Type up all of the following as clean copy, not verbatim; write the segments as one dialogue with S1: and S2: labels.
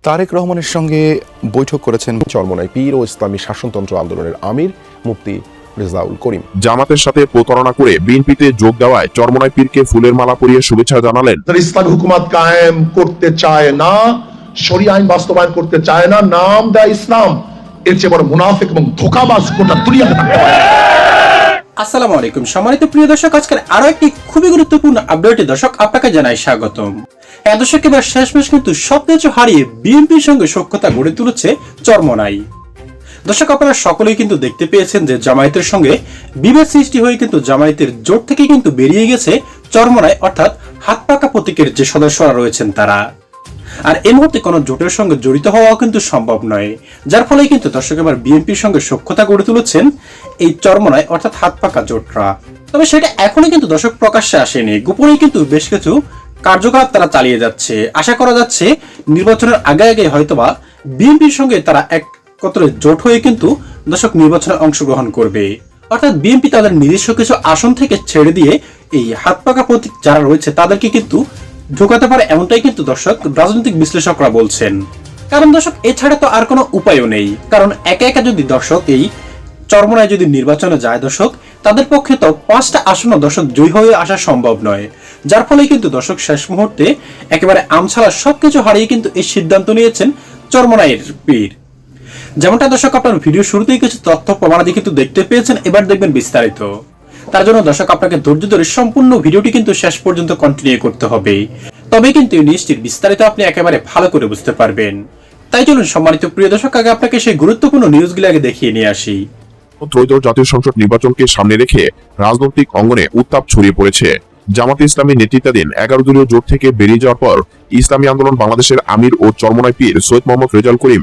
S1: তারেক রহমানের সঙ্গে বৈঠক করেছেন চরমোনাই পীর ও ইসলামী শাসনতন্ত্র আন্দোলনের আমির মুফতি রেজাউল করিম।
S2: জামাতের সাথে প্রতারণা করে বিএনপিতে যোগ দেওয়ায় চরমোনাই পীরকে ফুলের মালা পরিয়ে শুভেচ্ছা জানালেন।
S3: ইসলামী হুকুমত কায়েম করতে চায় না, শরিয়া আইন বাস্তবায়ন করতে চায় না, নাম দেয় ইসলাম, এর চেয়ে বড় মুনাফিক এবং ধোঁকাবাজ গোটা দুনিয়াতে থাকতে পারে।
S4: আসসালামু আলাইকুম সম্মানিত প্রিয় দর্শক, আজকের আরো একটি খুবই গুরুত্বপূর্ণ আপডেটে দর্শক আপনাকে জানাই স্বাগতম। দর্শক, এবার শেষমেশ কিন্তু সবকিছু হারিয়ে বিএনপির সঙ্গে সখ্যতা গড়ে তুলেছে চরমোনাই। দর্শক, আপনারা সকলেই কিন্তু দেখতে পেয়েছেন যে জামায়াতের সঙ্গে বিভেদ সৃষ্টি হয়ে কিন্তু জামায়াতের জোট থেকে কিন্তু বেরিয়ে গেছে চরমোনাই, অর্থাৎ হাত পাকা প্রতীকের যে সদস্যরা রয়েছেন তারা। আর এই মুহূর্তে কোনো জোটের সঙ্গে জড়িত হওয়াও কিন্তু সম্ভব নয়, যার ফলে কিন্তু দর্শক এবার বিএনপির সঙ্গে সখ্যতা গড়ে তুলেছেন এই চরমোনাই অর্থাৎ হাত পাকা জোটরা। তবে সেটা এখনই কিন্তু দর্শক প্রকাশ্যে আসেনি, গোপনেই কিন্তু বেশ কিছু কার্যকলাপ তারা চালিয়ে যাচ্ছে। আশা করা যাচ্ছে নির্বাচনের আগে আগে হয়তোবা বিএনপির সঙ্গে তারা একত্রে জোট হয়ে কিন্তু দর্শক নির্বাচনে অংশগ্রহণ করবে, অর্থাৎ বিএনপি তাদের নিজস্ব কিছু আসন থেকে ছেড়ে দিয়ে এই হাত পাকা প্রতীক যারা রয়েছে তাদেরকে কিন্তু ঢোকাতে পারে, এমনটাই কিন্তু দর্শক রাজনৈতিক বিশ্লেষকরা বলছেন। কারণ দর্শক এছাড়া তো আর কোনো উপায়ও নেই, কারণ একা একা যদি দর্শক এই চরমোনাই যদি নির্বাচনে যায় দর্শক, তাদের পক্ষে তো 5টা আসনও দর্শক জয়ী হয়ে আসা সম্ভব নয়, যার ফলে কিন্তু দর্শক শেষ মুহূর্তে একেবারে আমছাড়া সবকিছু হারিয়ে কিন্তু এই সিদ্ধান্ত নিয়েছেন চরমোনাইয়ের পীর। যেমনটা দর্শক আপনার ভিডিও শুরুতেই কিছু তথ্য প্রমাণাদি কিন্তু দেখতে পেয়েছেন, এবার দেখবেন বিস্তারিত। তার জন্য দর্শক আপনাকে ধৈর্য ধরে সম্পূর্ণ ভিডিওটি কিন্তু শেষ পর্যন্ত কন্টিনিউ করতে হবে, তবে কিন্তু এই নিউজটির বিস্তারিত আপনি একেবারে ভালো করে বুঝতে পারবেন। তাই চলুন সম্মানিত প্রিয় দর্শক, আগে আপনাকে সেই গুরুত্বপূর্ণ নিউজগুলো আগে দেখিয়ে নিয়ে আসি।
S2: ত্রয়োদশ জাতীয় সংসদ নির্বাচনকে সামনে রেখে রাজনৈতিক অঙ্গনে উত্তাপ ছড়িয়ে পড়েছে। জামাতে ইসলামী নেতৃত্বাধীন 11 দলীয় জোট থেকে বেরিয়ে যাওয়ার পর ইসলামী আন্দোলন বাংলাদেশের আমির ও চরমোনাই পীর সৈয়দ মোহাম্মদ রেজাউল করিম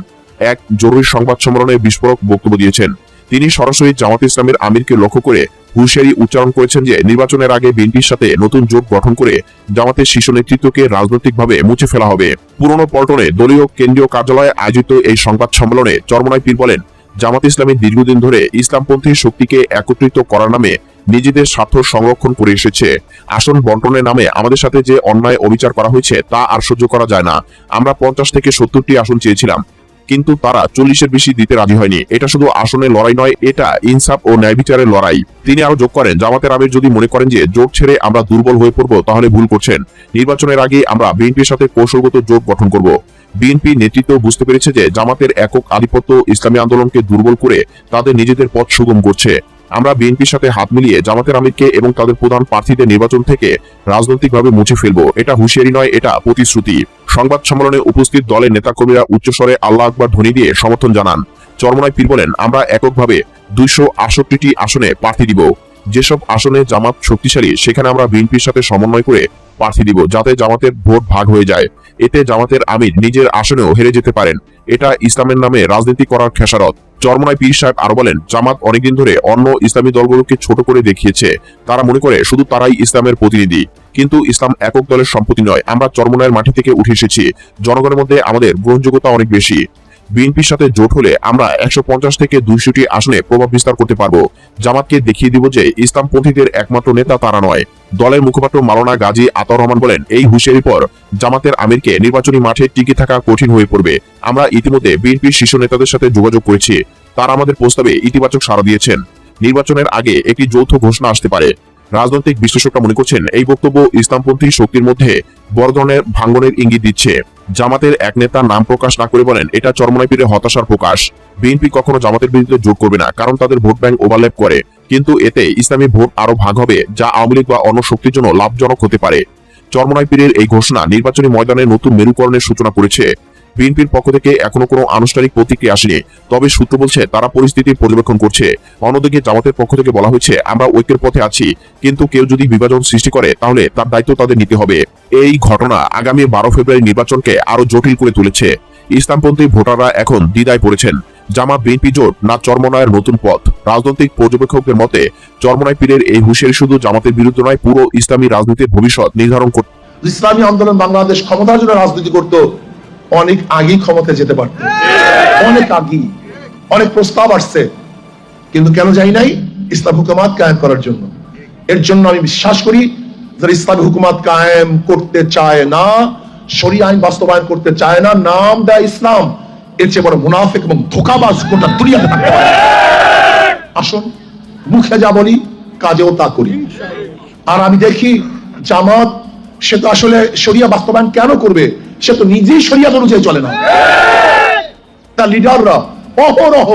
S2: এক জরুরি সংবাদ সম্মেলনে বিস্ফোরক বক্তব্য দিয়েছেন। তিনি সরাসরি জামাতে ইসলামের আমিরকে লক্ষ্য করে হুঁশিয়ারি উচ্চারণ করেছেন যে নির্বাচনের আগে বিএনপির সাথে নতুন জোট গঠন করে জামাতের শীর্ষ নেতৃত্বকে রাজনৈতিকভাবে মুছে ফেলা হবে। পুরনো পল্টনে দলীয় কেন্দ্রীয় কার্যালয়ে আয়োজিত এই সংবাদ সম্মেলনে চরমোনাই পীর বলেন, জামাত ইসলামী দীর্ঘদিন ধরে ইসলামপন্থী শক্তিকে একত্রিত করার নামে নিজেদের স্বার্থ সংরক্ষণ করে এসেছে। আসন বন্টনের নামে আমাদের সাথে যে অন্যায় অবিচার করা হয়েছে তা আর সহ্য করা যায় না। আমরা 50 থেকে 70টি আসন চেয়েছিলাম, কিন্তু তারা 40-এর বেশি দিতে রাজি হয়নি। এটা শুধু আসনের লড়াই নয়, এটা ইনসাফ ও ন্যায় বিচারের লড়াই। তিনি আরো যোগ করেন, জামাতের আমির যদি মনে করেন যে জোট ছেড়ে আমরা দুর্বল হয়ে পড়বো, তাহলে ভুল করছেন। নির্বাচনের আগে আমরা বিএনপির সাথে কৌশলগত জোট গঠন করব। বিএনপি নেতৃত্ব বুঝতে পেরেছে যে জামাতের একক আধিপত্য ইসলামী আন্দোলনকে দুর্বল করে তাদের নিজেদের পথ সুগম করছে। আমরা বিএনপির সাথে হাত মিলিয়ে জামাতের আমিরকে এবং তাদের প্রধান প্রার্থীদের নির্বাচন থেকে রাজনৈতিকভাবে মুছে ফেলবো। এটা হুঁশিয়ারি নয়, এটা প্রতিশ্রুতি। সংবাদ সম্মেলনে উপস্থিত দলের নেতাকর্মীরা উচ্চস্বরে আল্লাহ আকবার ধ্বনি দিয়ে সমর্থন জানান। চরমোনাই পীর বলেন, আমরা এককভাবে 268টি আসনে প্রার্থী দিব। যেসব আসনে জামাত শক্তিশালী সেখানে আমরা বিএনপির সাথে সমন্বয় করে প্রার্থী দিব, যাতে জামাতের ভোট ভাগ হয়ে যায়। এতে জামাতের আমির নিজের আসনেও হেরে যেতে পারেন। এটা ইসলামের নামে রাজনীতি করার খেসারত। চরমোনাই পীর সাহেব আরো বলেন, জামাত অনেকদিন ধরে অন্য ইসলামী দলগুলোকে ছোট করে দেখিয়েছে। তারা মনে করে শুধু তারাই ইসলামের প্রতিনিধি, কিন্তু ইসলাম একক দলের সম্পত্তি নয়। আমরা চরমোনাইয়ের মাটি থেকে উঠে এসেছি, জনগণের মধ্যে আমাদের গ্রহণযোগ্যতা অনেক বেশি। বিএনপির সাথে জোট হলে আমরা 150 থেকে 200টি আসনে প্রভাব বিস্তার করতে পারবো। জামাতকে দেখিয়ে দিব যে ইসলামপন্থীদের একমাত্র নেতা তারা নয়। দলের মুখপাত্র মাওলানা গাজী আতাউর রহমান বলেন, এই হুঁশিয়ারির পর জামাতের আমিরকে নির্বাচনী মাঠে টিকে থাকা কঠিন হয়ে পড়বে। আমরা ইতিমধ্যে বিএনপির শীর্ষ নেতাদের সাথে যোগাযোগ করেছি, তারা আমাদের প্রস্তাবে ইতিবাচক সাড়া দিয়েছেন। নির্বাচনের আগে একটি যৌথ ঘোষণা আসতে পারে। রাজনৈতিক বিশ্লেষকরা মনে করছেন এই বক্তব্য ইসলামপন্থী শক্তির মধ্যে বড় ধরনের ভাঙ্গনের ইঙ্গিত দিচ্ছে। জামাতের এক নেতা নাম প্রকাশ না করে বলেন, এটা চরমোনাই পীরের হতাশার প্রকাশ। বিএনপি কখনো জামাতের বিরুদ্ধে জোট করবে না, কারণ তাদের ভোট ব্যাংক ওভারল্যাপ করে, কিন্তু এতে ইসলামী ভোট আরো ভাগ হবে, যা আওয়ামী লীগ বা অন্য শক্তির জন্য লাভজনক হতে পারে। চরমোনাই পীরের এই ঘোষণা নির্বাচনী ময়দানে নতুন মেরুকরণের সূচনা করেছে। বিএনপির পক্ষ থেকে এখনো কোনো আনুষ্ঠানিক প্রতিক্রিয়া আসেনি, তবে সূত্র বলছে তারা পরিস্থিতি পর্যবেক্ষণ করছে। অন্যদিকে জামাতের পক্ষ থেকে বলা হয়েছে, আমরা ঐক্যের পথে আছি, কিন্তু কেউ যদি বিভাজন সৃষ্টি করে তাহলে তার দায়িত্ব তাদের নিতে হবে। এই ঘটনা আগামী 12 ফেব্রুয়ারি নির্বাচনকে আরো জটিল করে তুলেছে। ইসলামপন্থী ভোটাররা এখন দ্বিধায় পড়েছেন, জামাত বিএনপি জোট না চরমোনাইয়ের নতুন পথ। রাজনৈতিক পর্যবেক্ষকদের মতে চরমোনাই পীরের এই হুঁশিয়ারি শুধু জামাতের বিরুদ্ধে নয়, পুরো ইসলামী রাজনীতির ভবিষ্যৎ নির্ধারণ করতে।
S3: ইসলামী আন্দোলন বাংলাদেশ ক্ষমতার জন্য রাজনীতি করত, অনেক আগেই ক্ষমতায় যেতে পারত, অনেক আগেই। অনেক প্রস্তাব আসছে, কিন্তু কেন যাই নাই? ইসলাম হুকুমত কায়েম করার জন্য। এর জন্য আমি বিশ্বাস করি, যারা ইসলামী হুকুমত কায়েম করতে চায় না, শরিয়া আইন বাস্তবায়ন করতে চায় না, নাম দেয় ইসলাম, এর চেয়ে বড় মুনাফিক এবং ধোঁকাবাজ গোটা দুনিয়াতে থাকতে পারে। আসুন, মুখে যা বলি কাজেও তা করি। আর আমি দেখি জামাত, সে তো আসলে শরিয়া বাস্তবায়ন কেন করবে? সে তো নিজেই শরিয়া অনুযায়ী চলে না। তার লিডাররা অহরহ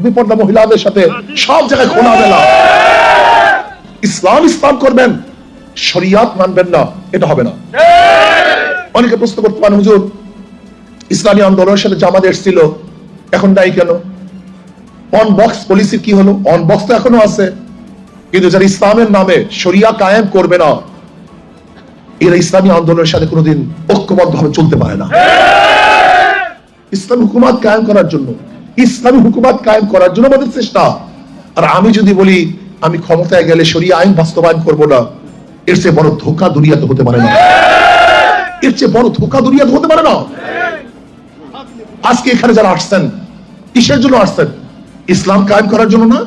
S3: বিপর্দা মহিলাদের সাথে সব জায়গায় খোলামেলা ইসলাম ইসলাম করবেন, শরিয়াত মানবেন না, এটা হবে না। অনেকে প্রশ্ন করতে পারেন, হুজুর ইসলামী আন্দোলনের সাথে জামাত এসেছিল, এখন নাই কেন? অন বক্স পলিসি কি হলো? অন বক্স তো এখনো আছে, কিন্তু যারা ইসলামের নামে শরিয়া কায়েম করবে না, এরা ইসলামী আন্দোলনের সাথে কোনোদিন ঐক্যবদ্ধভাবে চলতে পারে না। ইসলামী হুকুমাত কায়েম করার জন্য, ইসলামী হুকুমাত কায়েম করার জন্য আমাদের চেষ্টা। আর আমি যদি বলি আমি ক্ষমতায় গেলে শরিয়া আইন বাস্তবায়ন করব না, এর চেয়ে বড় ধোঁকা দুনিয়াতে হতে পারে না। এর চেয়ে বড় ধোঁকা দুনিয়াতে হতে পারে না। আজকে এখানে যারা আসছেন, কিসের জন্য আসছেন? ইসলাম কায়েম করার জন্য না,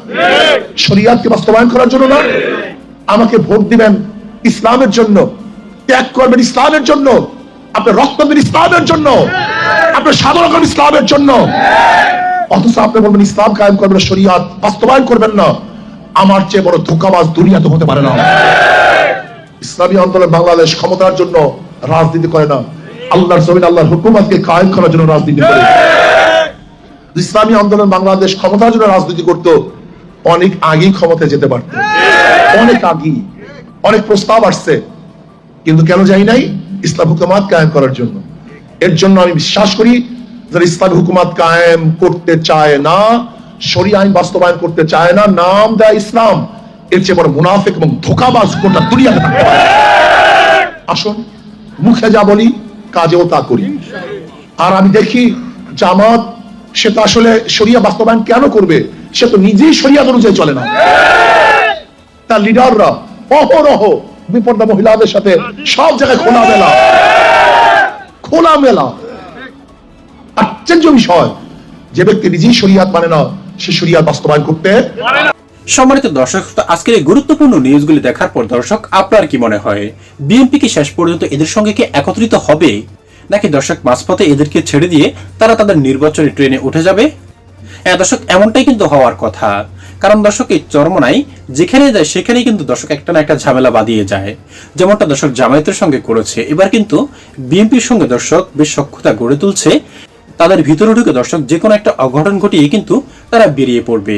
S3: শরিয়াতকে বাস্তবায়ন করার জন্য না। আমাকে ভোট দিবেন ইসলামের জন্য, ত্যাগ করবেন ইসলামের জন্য, আপনি রক্ত দেবেন ইসলামের জন্য, আপনি সাধারণ করবেন ইসলামের জন্য। অথচ আপনি বলবেন ইসলাম কায়েম করবেন, শরিয়াত বাস্তবায়ন করবেন না। আমার চেয়ে বড় ধোঁকাবাজ দুনিয়াতে হতে পারে না। ইসলামী আন্দোলন বাংলাদেশ ক্ষমতার জন্য রাজনীতি করে না, আল্লাহর জমিন আল্লাহর হুকুমতকে কায়েম করার জন্য রাজনীতি করে। ইসলামী আন্দোলন বাংলাদেশ ক্ষমতার জন্য রাজনীতি করত, অনেক আগেই ক্ষমতায় যেতে পারত, অনেক আগেই। অনেক প্রস্তাব আসছে, কিন্তু কেন যাই নাই? ইসলাম হুকুমাত কায়েম করার জন্য। এর জন্য আমি বিশ্বাস করি, যারা ইসলাম হুকুমাত কায়েম করতে চায় না, শরিয়া আইন বাস্তবায়ন করতে চায় না, নাম দেয় ইসলাম, এর চেয়ে বড় মুনাফিক এবং ধোঁকাবাজ গোটা দুনিয়াতে থাকতে পারে। আসুন, মুখে যা বলি কাজেও তা করি। আর আমি দেখি জামাত, সে তো আসলে শরিয়া বাস্তবায়ন কেন করবে? সে তো নিজেই শরিয়া অনুযায়ী চলে না। তার লিডাররা অহরহ বিপর্দা মহিলাদের সাথে সব জায়গায় খোলামেলা খোলামেলা। আশ্চর্য বিষয়, যে ব্যক্তি নিজেই শরিয়াত মানে না, সে শরিয়াত বাস্তবায়ন করতে।
S4: সম্মানিত দর্শক, আজকের এই গুরুত্বপূর্ণ নিউজগুলি দেখার পর দর্শক আপনার কি মনে হয়? বিএনপি কি শেষ পর্যন্ত এদের সঙ্গে কি একত্রিত হবে, নাকি দর্শক মাঝপথে এদেরকে ছেড়ে দিয়ে তারা তাদের নির্বাচনী ট্রেনে উঠে যাবে? হ্যাঁ দর্শক, এমনটাই কিন্তু হওয়ার কথা। কারণ দর্শক, এই চরমনাই যেখানে যায় সেখানেই কিন্তু দর্শক একটা না একটা ঝামেলা বাঁধিয়ে যায়। যেমনটা দর্শক জামায়াতের সঙ্গে করেছে, এবার কিন্তু বিএনপির সঙ্গে দর্শক বেশ সখ্যতা গড়ে তুলছে। তাদের ভিতরে ঢুকে দর্শক যে কোনো একটা অঘটন ঘটিয়ে কিন্তু তারা বেরিয়ে পড়বে।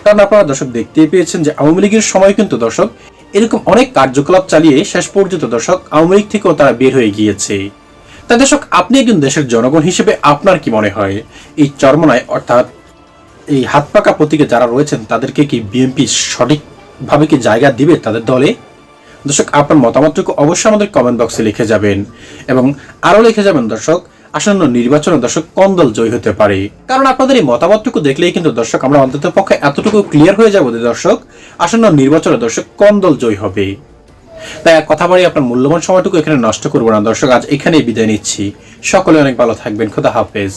S4: কারণ আপনারা দর্শক দেখতেই পেয়েছেন যে আওয়ামী লীগের সময় কিন্তু দর্শক এরকম অনেক কার্যকলাপ চালিয়ে শেষ পর্যন্ত দর্শক আওয়ামী লীগ থেকেও তারা বের হয়ে গিয়েছে। তাই দর্শক, আপনি একজন দেশের জনগণ হিসেবে আপনার কি মনে হয়? এই চরমনায় অর্থাৎ এই হাত পাকা প্রতীকে যারা রয়েছেন, তাদেরকে কি বিএনপি সঠিকভাবে কি জায়গা দিবে তাদের দলে? দর্শক, আপনার মতামতটুকু অবশ্যই আমাদের কমেন্ট বক্সে লিখে যাবেন, এবং আরো লিখে যাবেন দর্শক আসন্ন নির্বাচনে দর্শক কোন দল জয় হতে পারে। কারণ আপনাদের এই মতামতটুকু দেখলেই কিন্তু দর্শক আমরা অন্তত পক্ষে এতটুকু ক্লিয়ার হয়ে যাবো যে দর্শক আসন্ন নির্বাচনে দর্শক কোন দল জয় হবে। তাই কথা বাড়ি আপনার মূল্যবান সময়টুকু এখানে নষ্ট করবো না দর্শক, আজ এখানেই বিদায় নিচ্ছি। সকলে অনেক ভালো থাকবেন। খোদা হাফেজ।